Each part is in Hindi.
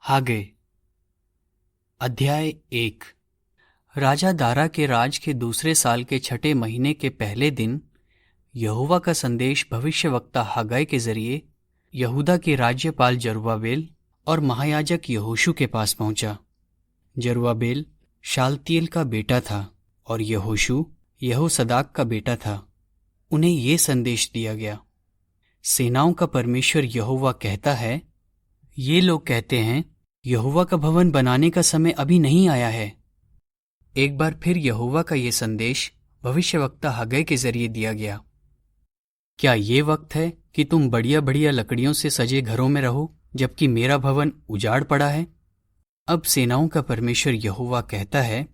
हागे। अध्याय 1। राजा दारा के राज के दूसरे साल के छठे महीने के पहले दिन यहोवा का संदेश भविष्यवक्ता हागाई के जरिए यहूदा के राज्यपाल जरुब्बाबेल और महायाजक यहोशू के पास पहुंचा। जरुब्बाबेल शालतिएल का बेटा था और यहोशू यहोसदाक का बेटा था। उन्हें ये संदेश दिया गया, सेनाओं का परमेश्वर यहोवा कहता है, ये लोग कहते हैं यहोवा का भवन बनाने का समय अभी नहीं आया है। एक बार फिर यहोवा का ये संदेश भविष्यवक्ता हागाई के जरिए दिया गया। क्या ये वक्त है कि तुम बढ़िया बढ़िया लकड़ियों से सजे घरों में रहो जबकि मेरा भवन उजाड़ पड़ा है? अब सेनाओं का परमेश्वर यहोवा कहता है,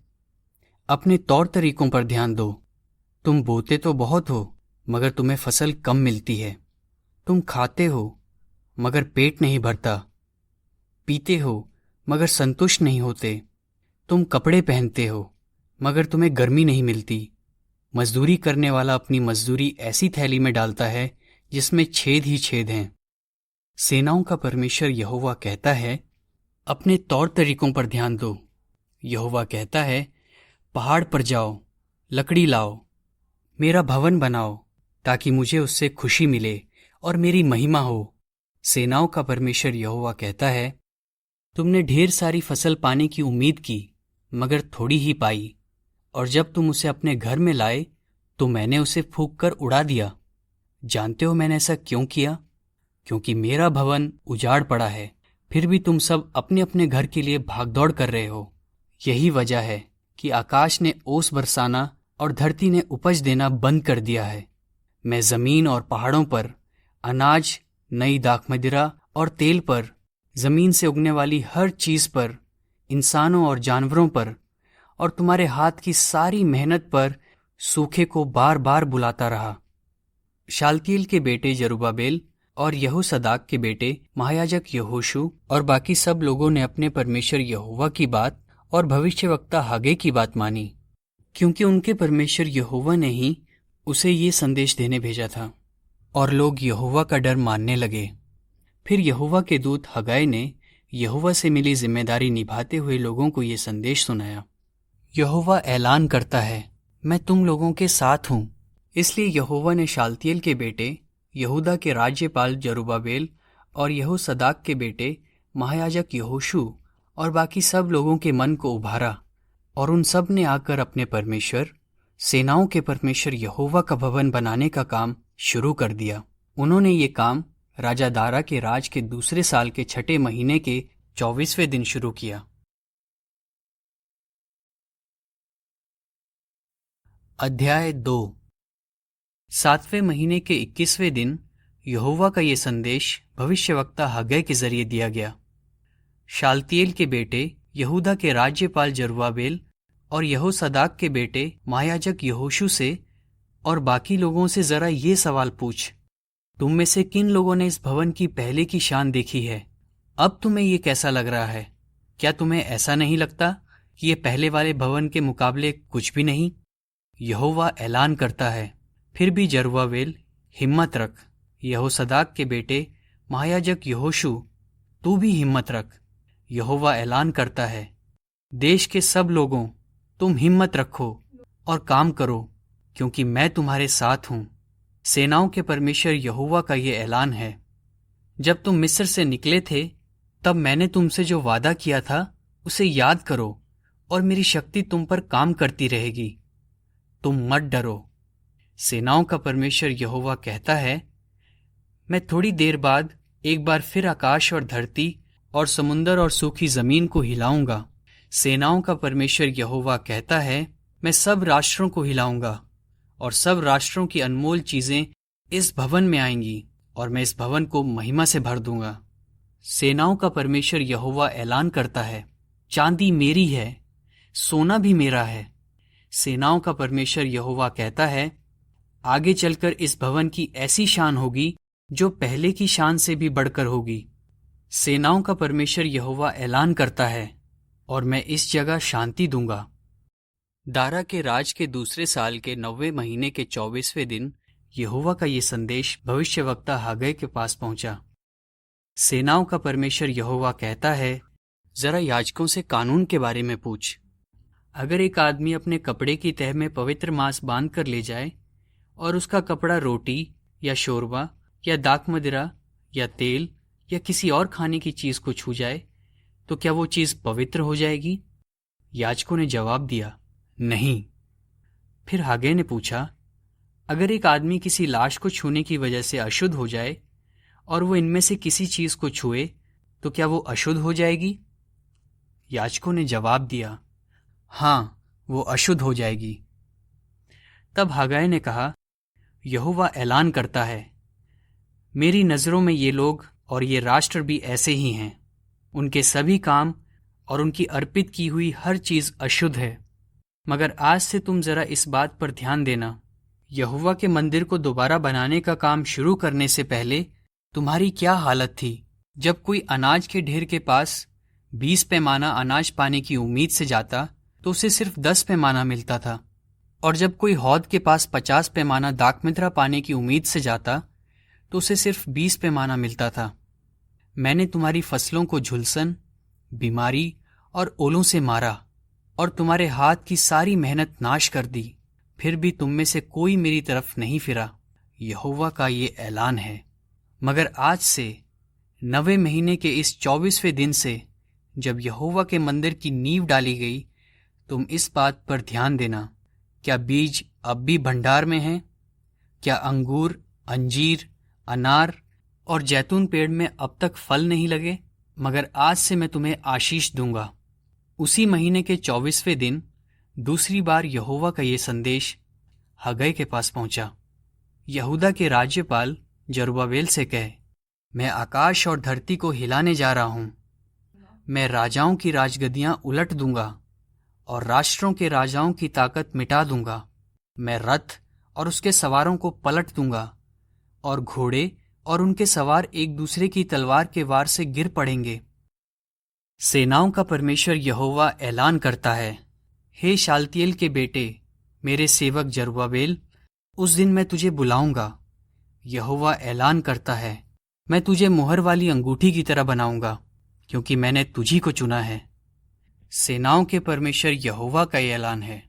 अपने तौर तरीकों पर ध्यान दो। तुम बोते तो बहुत हो मगर तुम्हें फसल कम मिलती है। तुम खाते हो मगर पेट नहीं भरता, पीते हो मगर संतुष्ट नहीं होते। तुम कपड़े पहनते हो मगर तुम्हें गर्मी नहीं मिलती। मजदूरी करने वाला अपनी मजदूरी ऐसी थैली में डालता है जिसमें छेद ही छेद हैं। सेनाओं का परमेश्वर यहोवा कहता है, अपने तौर तरीकों पर ध्यान दो। यहोवा कहता है, पहाड़ पर जाओ, लकड़ी लाओ, मेरा भवन बनाओ ताकि मुझे उससे खुशी मिले और मेरी महिमा हो। सेनाओं का परमेश्वर यहोवा कहता है, तुमने ढेर सारी फसल पाने की उम्मीद की मगर थोड़ी ही पाई, और जब तुम उसे अपने घर में लाए तो मैंने उसे फूंक कर उड़ा दिया। जानते हो मैंने ऐसा क्यों किया? क्योंकि मेरा भवन उजाड़ पड़ा है। फिर भी तुम सब अपने अपने घर के लिए भागदौड़ कर रहे हो। यही वजह है कि आकाश ने ओस बरसाना और धरती ने उपज देना बंद कर दिया है। मैं जमीन और पहाड़ों पर, अनाज, नई दाखमदिरा और तेल पर, जमीन से उगने वाली हर चीज पर, इंसानों और जानवरों पर और तुम्हारे हाथ की सारी मेहनत पर सूखे को बार बार बुलाता रहा। शालतिएल के बेटे जरुब्बाबेल और यहोसदाक के बेटे महायाजक यहोशू और बाकी सब लोगों ने अपने परमेश्वर यहोवा की बात और भविष्यवक्ता हागे की बात मानी, क्योंकि उनके परमेश्वर यहोवा ने ही उसे ये संदेश देने भेजा था। और लोग यहोवा का डर मानने लगे। फिर यहोवा के दूत हागाई ने यहोवा से मिली जिम्मेदारी निभाते हुए लोगों को ये संदेश सुनाया। यहोवा ऐलान करता है, मैं तुम लोगों के साथ हूँ। इसलिए यहोवा ने शालतिएल के बेटे यहूदा के राज्यपाल जरुब्बाबेल और यहोसदाक के बेटे महायाजक यहोशू और बाकी सब लोगों के मन को उभारा, और उन सब ने आकर अपने परमेश्वर, सेनाओं के परमेश्वर यहोवा का भवन बनाने का काम शुरू कर दिया। उन्होंने ये काम राजा दारा के राज के दूसरे साल के छठे महीने के 24वें दिन शुरू किया। अध्याय 2। 7वें महीने के 21वें दिन यहोवा का ये संदेश भविष्यवक्ता हागाई के जरिए दिया गया। शालतिएल के बेटे यहूदा के राज्यपाल जरुब्बाबेल और यहोसदाक के बेटे महायाजक यहोशू से और बाकी लोगों से जरा ये सवाल पूछ, तुम में से किन लोगों ने इस भवन की पहले की शान देखी है? अब तुम्हें ये कैसा लग रहा है? क्या तुम्हें ऐसा नहीं लगता कि ये पहले वाले भवन के मुकाबले कुछ भी नहीं? यहोवा ऐलान करता है। फिर भी जरुब्बाबेल, हिम्मत रख। यहोसदाक के बेटे महायाजक यहोशू, तू भी हिम्मत रख। यहोवा ऐलान करता है, देश के सब लोगों, तुम हिम्मत रखो और काम करो, क्योंकि मैं तुम्हारे साथ हूं। सेनाओं के परमेश्वर यहोवा का ये ऐलान है, जब तुम मिस्र से निकले थे तब मैंने तुमसे जो वादा किया था उसे याद करो, और मेरी शक्ति तुम पर काम करती रहेगी। तुम मत डरो। सेनाओं का परमेश्वर यहोवा कहता है, मैं थोड़ी देर बाद एक बार फिर आकाश और धरती और समुंदर और सूखी जमीन को हिलाऊंगा। सेनाओं का परमेश्वर यहोवा कहता है, मैं सब राष्ट्रों को हिलाऊंगा और सब राष्ट्रों की अनमोल चीजें इस भवन में आएंगी, और मैं इस भवन को महिमा से भर दूंगा। सेनाओं का परमेश्वर यहोवा ऐलान करता है, चांदी मेरी है, सोना भी मेरा है। सेनाओं का परमेश्वर यहोवा कहता है, आगे चलकर इस भवन की ऐसी शान होगी जो पहले की शान से भी बढ़कर होगी। सेनाओं का परमेश्वर यहोवा ऐलान करता है, और मैं इस जगह शांति दूंगा। दारा के राज के दूसरे साल के 9वें महीने के 24वें दिन यहोवा का ये संदेश भविष्यवक्ता हागाई के पास पहुंचा। सेनाओं का परमेश्वर यहोवा कहता है, जरा याजकों से कानून के बारे में पूछ। अगर एक आदमी अपने कपड़े की तह में पवित्र मांस बांध कर ले जाए और उसका कपड़ा रोटी या शोरबा या दाख मदिरा या तेल या किसी और खाने की चीज को छू जाए, तो क्या वो चीज पवित्र हो जाएगी? याजकों ने जवाब दिया, नहीं। फिर हागे ने पूछा, अगर एक आदमी किसी लाश को छूने की वजह से अशुद्ध हो जाए और वो इनमें से किसी चीज को छुए, तो क्या वो अशुद्ध हो जाएगी? याजकों ने जवाब दिया, हाँ, वो अशुद्ध हो जाएगी। तब हागाय ने कहा, यहोवा ऐलान करता है, मेरी नजरों में ये लोग और ये राष्ट्र भी ऐसे ही हैं। उनके सभी काम और उनकी अर्पित की हुई हर चीज अशुद्ध है। मगर आज से तुम जरा इस बात पर ध्यान देना, यहोवा के मंदिर को दोबारा बनाने का काम शुरू करने से पहले तुम्हारी क्या हालत थी। जब कोई अनाज के ढेर के पास 20 पैमाना अनाज पाने की उम्मीद से जाता तो उसे सिर्फ 10 पैमाना मिलता था, और जब कोई हौद के पास 50 पैमाना दाखमित्रा पाने की उम्मीद से जाता तो उसे सिर्फ 20 पैमाना मिलता था। मैंने तुम्हारी फसलों को झुलसन, बीमारी और ओलों से मारा और तुम्हारे हाथ की सारी मेहनत नाश कर दी, फिर भी तुम में से कोई मेरी तरफ नहीं फिरा। यहोवा का ये ऐलान है। मगर आज से 9वें महीने के इस 24वें दिन से, जब यहोवा के मंदिर की नींव डाली गई, तुम इस बात पर ध्यान देना, क्या बीज अब भी भंडार में हैं? क्या अंगूर, अंजीर, अनार और जैतून पेड़ में अब तक फल नहीं लगे? मगर आज से मैं तुम्हें आशीष दूंगा। उसी महीने के 24वें दिन दूसरी बार यहोवा का ये संदेश हगै के पास पहुंचा। यहूदा के राज्यपाल जरुब्बाबेल से कह, मैं आकाश और धरती को हिलाने जा रहा हूं। मैं राजाओं की राजगद्दियां उलट दूंगा और राष्ट्रों के राजाओं की ताकत मिटा दूंगा। मैं रथ और उसके सवारों को पलट दूंगा और घोड़े और उनके सवार एक दूसरे की तलवार के वार से गिर पड़ेंगे। सेनाओं का परमेश्वर यहोवा ऐलान करता है, हे शालतिएल के बेटे, मेरे सेवक जरुब्बाबेल, उस दिन मैं तुझे बुलाऊंगा। यहोवा ऐलान करता है, मैं तुझे मुहर वाली अंगूठी की तरह बनाऊंगा, क्योंकि मैंने तुझी को चुना है। सेनाओं के परमेश्वर यहोवा का ये ऐलान है।